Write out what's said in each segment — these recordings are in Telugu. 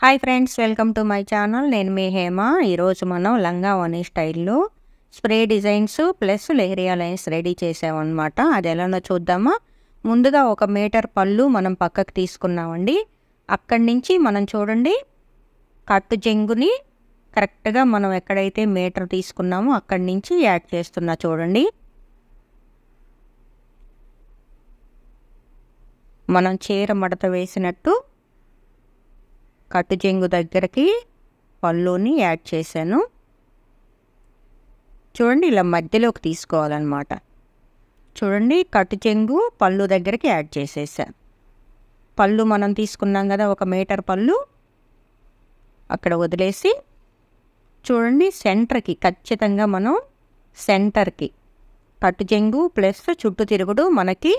Hi friends, welcome to my channel. నేను మీ హేమ. ఈరోజు మనం లంగా ఓనీ స్టైల్లో spray designs plus leheriya lines ready చేసామన్నమాట. అది ఎలానో చూద్దామా. ముందుగా 1 మీటర్ పళ్ళు మనం పక్కకు తీసుకున్నామండి. అక్కడి నుంచి మనం చూడండి, కట్టు చెంగుని కరెక్ట్గా మనం ఎక్కడైతే మీటర్ తీసుకున్నామో అక్కడి నుంచి యాడ్ చేస్తున్నా చూడండి. మనం చీర మడత వేసినట్టు కట్టు చెంగు దగ్గరికి పళ్ళుని యాడ్ చేశాను చూడండి. ఇలా మధ్యలోకి తీసుకోవాలన్నమాట. చూడండి, కట్టు చెంగు పళ్ళు దగ్గరికి యాడ్ చేసేసాను. పళ్ళు మనం తీసుకున్నాం కదా, 1 మీటర్ పళ్ళు అక్కడ వదిలేసి చూడండి, సెంటర్కి ఖచ్చితంగా మనం సెంటర్కి కట్టు చెంగు ప్లస్ చుట్టూ తిరుగుడు మనకి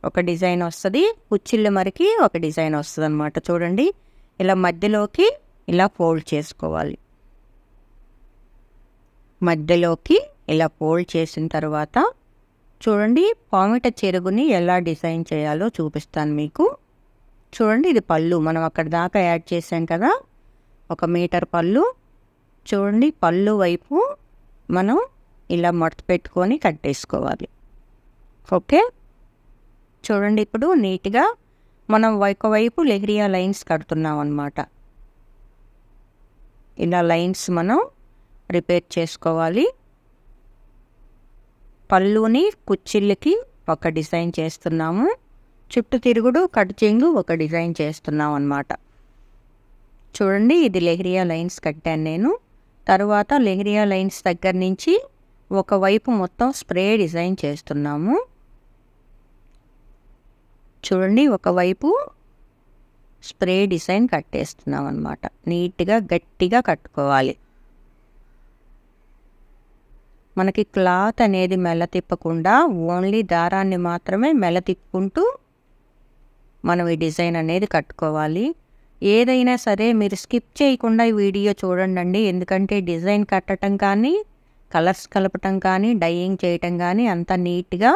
ఒక డిజైన్ వస్తుంది, కుచ్చిళ్ళ మరికి ఒక డిజైన్ వస్తుంది అన్నమాట. చూడండి, ఇలా మధ్యలోకి ఇలా ఫోల్డ్ చేసుకోవాలి. మధ్యలోకి ఇలా ఫోల్డ్ చేసిన తర్వాత చూడండి, పామిట చెరుగుని ఎలా డిజైన్ చేయాలో చూపిస్తాను మీకు. చూడండి, ఇది పళ్ళు మనం అక్కడ దాకా యాడ్ చేసాం కదా, 1 మీటర్ పళ్ళు. చూడండి, పళ్ళు వైపు మనం ఇలా మడత పెట్టుకొని కట్టేసుకోవాలి. ఓకే, చూడండి, ఇప్పుడు నీట్గా మనం ఒకవైపు లెహరియా లైన్స్ కడుతున్నాం అన్నమాట. ఇలా లైన్స్ మనం రిపేర్ చేసుకోవాలి. పళ్ళుని కుచ్చిళ్ళకి ఒక డిజైన్ చేస్తున్నాము, చుట్టూ తిరుగుడు కట్టు చెంగు ఒక డిజైన్ చేస్తున్నాం అన్నమాట. చూడండి, ఇది లెహరియా లైన్స్ కట్టాను నేను. తర్వాత లెహరియా లైన్స్ దగ్గర నుంచి ఒకవైపు మొత్తం స్ప్రే డిజైన్ చేస్తున్నాము. చూడండి, ఒకవైపు స్ప్రే డిజైన్ కట్టేస్తున్నాం అన్నమాట. నీట్గా గట్టిగా కట్టుకోవాలి. మనకి క్లాత్ అనేది మెల్ల తిప్పకుండా ఓన్లీ దారాన్ని మాత్రమే మెల్ల తిప్పుకుంటూ మనం ఈ డిజైన్ అనేది కట్టుకోవాలి. ఏదైనా సరే మీరు స్కిప్ చేయకుండా ఈ వీడియో చూడండి. ఎందుకంటే డిజైన్ కట్టడం కానీ, కలర్స్ కలపటం కానీ, డైయింగ్ చేయటం కానీ అంత నీట్గా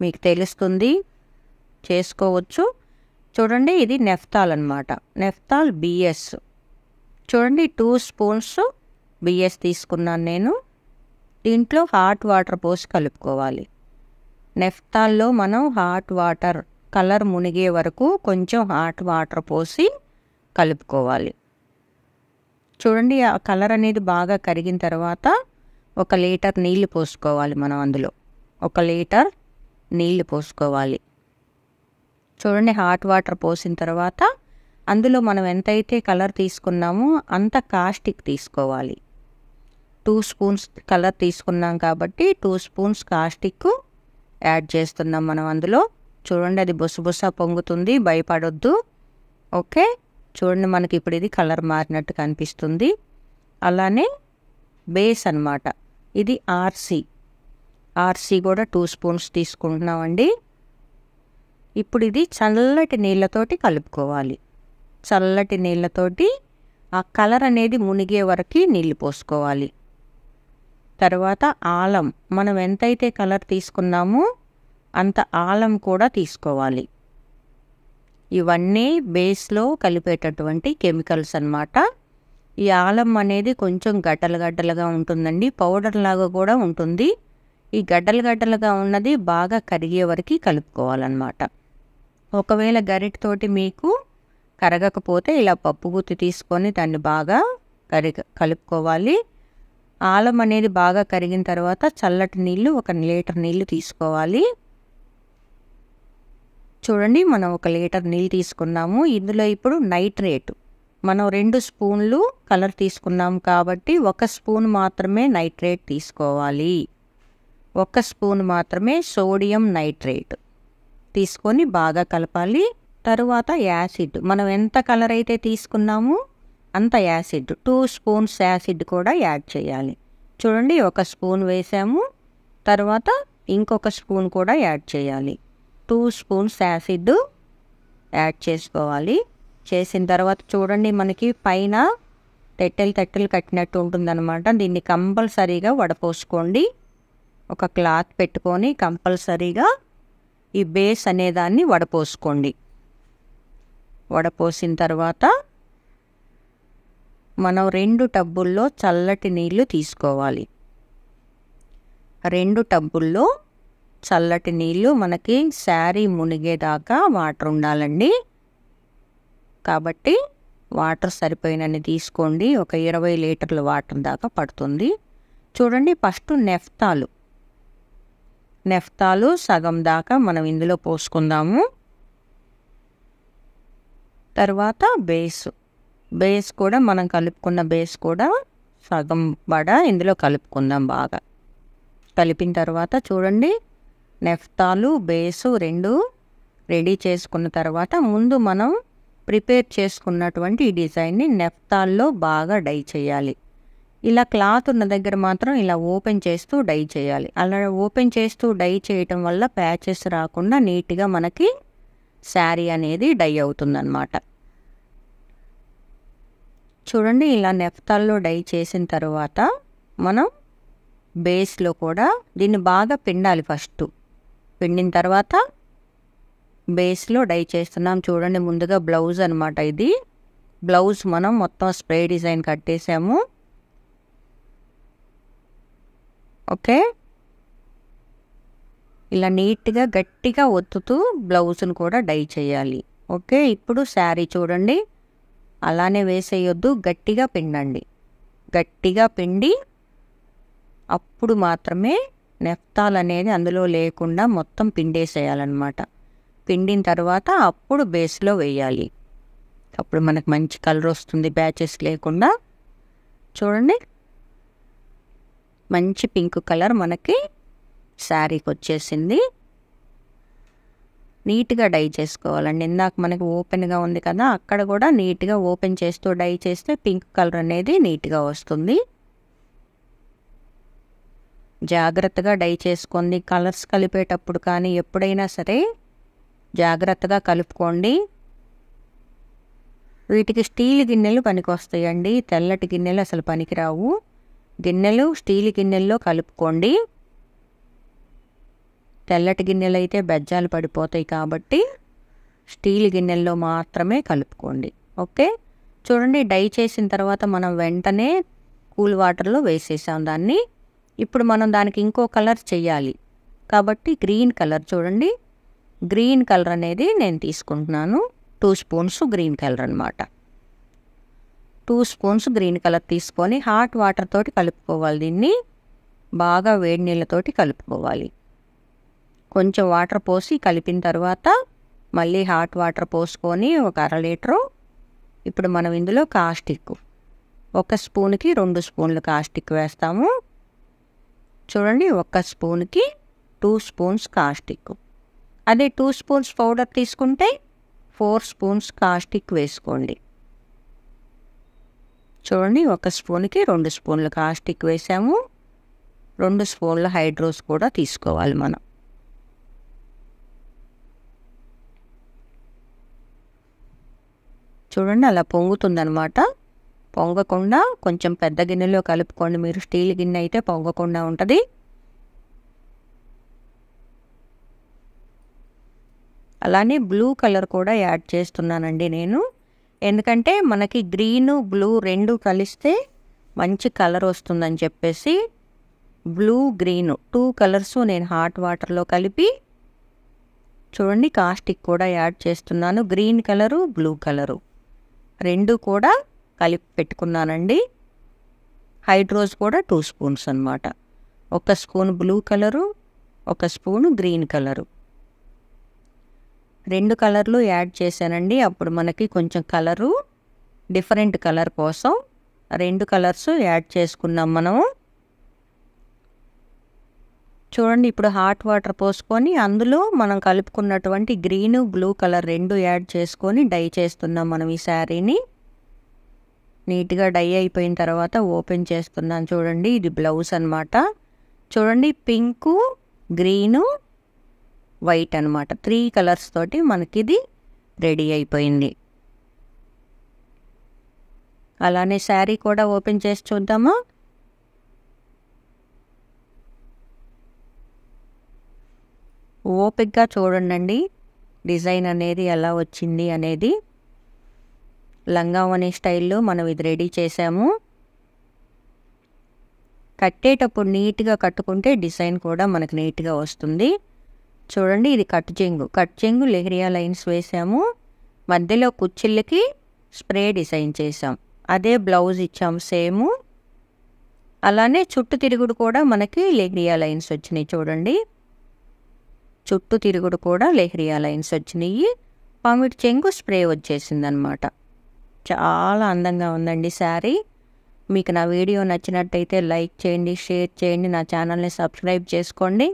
మీకు తెలుస్తుంది, చేసుకోవచ్చు. చూడండి, ఇది నెఫ్తాల్ అన్నమాట. నెఫ్తాల్ బిఎస్. చూడండి, 2 స్పూన్స్ బిఎస్ తీసుకున్నాను నేను. దీంట్లో హాట్ వాటర్ పోసి కలుపుకోవాలి. నెఫ్తాల్లో మనం హాట్ వాటర్ కలర్ మునిగే వరకు కొంచెం హాట్ వాటర్ పోసి కలుపుకోవాలి. చూడండి, ఆ కలర్ అనేది బాగా కరిగిన తర్వాత 1 లీటర్ నీళ్ళు పోసుకోవాలి. మనం అందులో 1 లీటర్ నీళ్ళు పోసుకోవాలి. చూడండి, హాట్ వాటర్ పోసిన తర్వాత అందులో మనం ఎంతైతే కలర్ తీసుకున్నామో అంత కాస్టిక్ తీసుకోవాలి. 2 స్పూన్స్ కలర్ తీసుకున్నాం కాబట్టి 2 స్పూన్స్ కాస్టిక్ యాడ్ చేస్తున్నాం మనం అందులో. చూడండి, అది బుసబుస పొంగుతుంది, భయపడొద్దు. ఓకే, చూడండి, మనకి ఇప్పుడు ఇది కలర్ మారినట్టు కనిపిస్తుంది. అలానే బేస్ అన్నమాట. ఇది ఆర్సీ కూడా 2 స్పూన్స్ తీసుకుంటున్నామండి. ఇప్పుడు ఇది చల్లటి నీళ్ళతోటి కలుపుకోవాలి. చల్లటి నీళ్ళతోటి ఆ కలర్ అనేది మునిగే వరకు నీళ్ళు పోసుకోవాలి. తర్వాత ఆలం, మనం ఎంతైతే కలర్ తీసుకున్నామో అంత ఆలం కూడా తీసుకోవాలి. ఇవన్నీ బేస్లో కలిపేటటువంటి కెమికల్స్ అన్నమాట. ఈ ఆలం అనేది కొంచెం గడ్డలు గడ్డలుగా ఉంటుందండి, పౌడర్ లాగా కూడా ఉంటుంది. ఈ గడ్డలు గడ్డలుగా ఉన్నది బాగా కరిగే వరకు కలుపుకోవాలన్నమాట. ఒకవేళ గరిటతోటి మీకు కరగకపోతే ఇలా పప్పు గుత్తి తీసుకొని దాన్ని బాగా కలుపుకోవాలి. ఆలం అనేది బాగా కరిగిన తర్వాత చల్లటి నీళ్ళు 1 లీటర్ నీళ్ళు తీసుకోవాలి. చూడండి, మనం 1 లీటర్ నీళ్ళు తీసుకున్నాము. ఇందులో ఇప్పుడు నైట్రేట్ మనం 2 స్పూన్లు కలర్ తీసుకున్నాం కాబట్టి 1 స్పూన్ మాత్రమే నైట్రేట్ తీసుకోవాలి. 1 స్పూన్ మాత్రమే సోడియం నైట్రేట్ తీసుకొని బాగా కలపాలి. తరువాత యాసిడ్, మనం ఎంత కలర్ అయితే తీసుకున్నామో అంత యాసిడ్ 2 స్పూన్స్ యాసిడ్ కూడా యాడ్ చేయాలి. చూడండి, 1 స్పూన్ వేసాము, తర్వాత ఇంకొక స్పూన్ కూడా యాడ్ చేయాలి. 2 స్పూన్స్ యాసిడ్ యాడ్ చేసుకోవాలి. చేసిన తర్వాత చూడండి, మనకి పైన తెట్టెలు కట్టినట్టు ఉంటుందన్నమాట. దీన్ని కంపల్సరీగా వడపోసుకోండి. ఒక క్లాత్ పెట్టుకొని కంపల్సరీగా ఈ బేస్ అనేదాన్ని వడపోసుకోండి. వడపోసిన తర్వాత మనం 2 టబ్బుల్లో చల్లటి నీళ్లు తీసుకోవాలి. 2 టబ్బుల్లో చల్లటి నీళ్లు మనకి శారీ మునిగేదాకా వాటర్ ఉండాలండి. కాబట్టి వాటర్ సరిపోయినన్ని తీసుకోండి. ఒక 20 లీటర్ల వాటర్ దాకా పడుతుంది. చూడండి, ఫస్ట్ నెఫ్తాలు సగం దాకా మనం ఇందులో పోసుకుందాము. తర్వాత బేస్ కూడా మనం కలుపుకున్న బేస్ కూడా సగం ఇందులో కలుపుకుందాం. బాగా కలిపిన తర్వాత చూడండి, నెఫ్తాలు బేసు 2 రెడీ చేసుకున్న తర్వాత ముందు మనం ప్రిపేర్ చేసుకున్నటువంటి ఈ డిజైన్ని నెఫ్తాల్లో బాగా డై చేయాలి. ఇలా క్లాత్ ఉన్న దగ్గర మాత్రం ఇలా ఓపెన్ చేస్తూ డై చేయాలి. అలా ఓపెన్ చేస్తూ డై చేయటం వల్ల ప్యాచెస్ రాకుండా నీట్గా మనకి శారీ అనేది డై అవుతుందన్నమాట. చూడండి, ఇలా నెఫ్తాల్లో డై చేసిన తర్వాత మనం బేస్లో కూడా దీన్ని బాగా పిండాలి. ఫస్ట్ పిండిన తర్వాత బేస్లో డై చేస్తున్నాం. చూడండి, ముందుగా బ్లౌజ్ అనమాట. ఇది బ్లౌజ్ మనం మొత్తం స్ప్రే డిజైన్ కట్టేసాము. ఓకే, ఇలా నీట్గా గట్టిగా ఒత్తుతూ బ్లౌజ్ను కూడా డై చేయాలి. ఓకే, ఇప్పుడు శారీ చూడండి, అలానే వేసేయొద్దు, గట్టిగా పిండండి. గట్టిగా పిండి అప్పుడు మాత్రమే నెఫ్తాల్ అనేది అందులో లేకుండా మొత్తం పిండేసేయాలన్నమాట. పిండిన తర్వాత అప్పుడు బేస్లో వేయాలి. అప్పుడు మనకు మంచి కలర్ వస్తుంది, ప్యాచెస్ లేకుండా. చూడండి, మంచి పింక్ కలర్ మనకి శారీకి వచ్చేసింది. నీట్గా డై చేసుకోవాలండి. ఇందాక మనకి ఓపెన్గా ఉంది కదా, అక్కడ కూడా నీట్గా ఓపెన్ చేస్తూ డై చేస్తే పింక్ కలర్ అనేది నీట్గా వస్తుంది. జాగ్రత్తగా డై చేసుకోండి. కలర్స్ కలిపేటప్పుడు కానీ ఎప్పుడైనా సరే జాగ్రత్తగా కలుపుకోండి. వీటికి స్టీల్ గిన్నెలు పనికొస్తాయండి, తెల్లటి గిన్నెలు అసలు పనికిరావు. గిన్నెలు స్టీల్ గిన్నెల్లో కలుపుకోండి. తెల్లటి గిన్నెలు అయితే బెజ్జాలు పడిపోతాయి కాబట్టి స్టీల్ గిన్నెల్లో మాత్రమే కలుపుకోండి. ఓకే, చూడండి, డై చేసిన తర్వాత మనం వెంటనే కూల్ వాటర్లో వేసేసాం దాన్ని. ఇప్పుడు మనం దానికి ఇంకో కలర్ చేయాలి కాబట్టి గ్రీన్ కలర్, చూడండి, గ్రీన్ కలర్ అనేది నేను తీసుకుంటున్నాను. 2 స్పూన్స్ గ్రీన్ కలర్ అనమాట. 2 స్పూన్స్ గ్రీన్ కలర్ తీసుకొని హాట్ వాటర్ తోటి కలుపుకోవాలి. దీన్ని బాగా వేడి నీళ్ళతోటి కలుపుకోవాలి. కొంచెం వాటర్ పోసి కలిపిన తర్వాత మళ్ళీ హాట్ వాటర్ పోసుకొని ఒక 1/2 లీటరు. ఇప్పుడు మనం ఇందులో కాస్టిక్ 1 స్పూన్కి 2 స్పూన్లు కాస్టిక్ వేస్తాము. చూడండి, 1 స్పూన్కి 2 స్పూన్స్ కాస్టిక్. అదే 2 స్పూన్స్ పౌడర్ తీసుకుంటే 4 స్పూన్స్ కాస్టిక్ వేసుకోండి. చూడండి, 1 స్పూన్కి 2 స్పూన్లు కాస్టిక్ వేసాము. 2 స్పూన్ల హైడ్రోస్ కూడా తీసుకోవాలి మనం. చూడండి, అలా పొంగుతుందనమాట. పొంగకుండా కొంచెం పెద్ద గిన్నెలో కలుపుకోండి. మీరు స్టీల్ గిన్నె అయితే పొంగకుండా ఉంటుంది. అలానే బ్లూ కలర్ కూడా యాడ్ చేస్తున్నానండి నేను. ఎందుకంటే మనకి గ్రీను బ్లూ 2 కలిస్తే మంచి కలర్ వస్తుందని చెప్పేసి బ్లూ గ్రీను 2 కలర్స్ నేను హాట్ వాటర్లో కలిపి, చూడండి, కాస్టిక్ కూడా యాడ్ చేస్తున్నాను. గ్రీన్ కలరు, బ్లూ కలరు 2 కూడా కలిపి పెట్టుకున్నానండి. హైడ్రోస్ కూడా 2 స్పూన్స్ అనమాట. 1 spoon blue colour, 1 spoon green colour, 2 కలర్లు యాడ్ చేశానండి. అప్పుడు మనకి కొంచెం కలరు డిఫరెంట్ కలర్ కోసం 2 కలర్స్ యాడ్ చేసుకున్నాం మనము. చూడండి, ఇప్పుడు హాట్ వాటర్ పోసుకొని అందులో మనం కలుపుకున్నటువంటి గ్రీను బ్లూ కలర్ 2 యాడ్ చేసుకొని డై చేస్తున్నాం మనం ఈ శారీని. నీట్గా డై అయిపోయిన తర్వాత ఓపెన్ చేస్తున్నాను. చూడండి, ఇది బ్లౌజ్ అనమాట. చూడండి, పింకు, గ్రీను, వైట్ అనమాట. 3 కలర్స్ తోటి మనకి ఇది రెడీ అయిపోయింది. అలానే శారీ కూడా ఓపెన్ చేసి చూద్దామా. ఓపిక్గా చూడండి డిజైన్ అనేది ఎలా వచ్చింది అనేది. లంగావని స్టైల్లో మనం ఇది రెడీ చేసాము. కట్టేటప్పుడు నీట్గా కట్టుకుంటే డిజైన్ కూడా మనకు నీట్గా వస్తుంది. చూడండి ఇది కట్ చెంగు లెహరియా లైన్స్ వేసాము. మధ్యలో కుచ్చిళ్ళకి స్ప్రే డిజైన్ చేసాం. అదే బ్లౌజ్ ఇచ్చాము సేమ్. అలానే చుట్టు తిరుగుడు కూడా మనకి లెహరియా లైన్స్ వచ్చినాయి. చూడండి చుట్టు తిరుగుడు కూడా లెహరియా లైన్స్ వచ్చినాయి. పమిట్ చెంగు స్ప్రే వచ్చేసిందనమాట. చాలా అందంగా ఉందండి శారీ. మీకు నా వీడియో నచ్చినట్టయితే లైక్ చేయండి, షేర్ చేయండి, నా ఛానల్ని సబ్స్క్రైబ్ చేసుకోండి.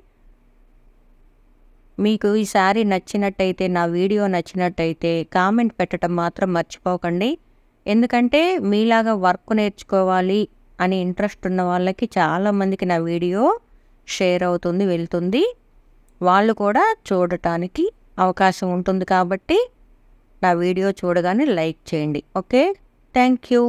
మీకు ఈ శారీ నచ్చినట్టయితే, నా వీడియో నచ్చినట్టయితే కామెంట్ పెట్టడం మాత్రం మర్చిపోకండి. ఎందుకంటే మీలాగా వర్క్ నేర్చుకోవాలి అని ఇంట్రెస్ట్ ఉన్న వాళ్ళకి చాలామందికి నా వీడియో షేర్ అవుతుంది, వెళ్తుంది. వాళ్ళు కూడా చూడటానికి అవకాశం ఉంటుంది కాబట్టి నా వీడియో చూడగానే లైక్ చేయండి. Okay, thank you.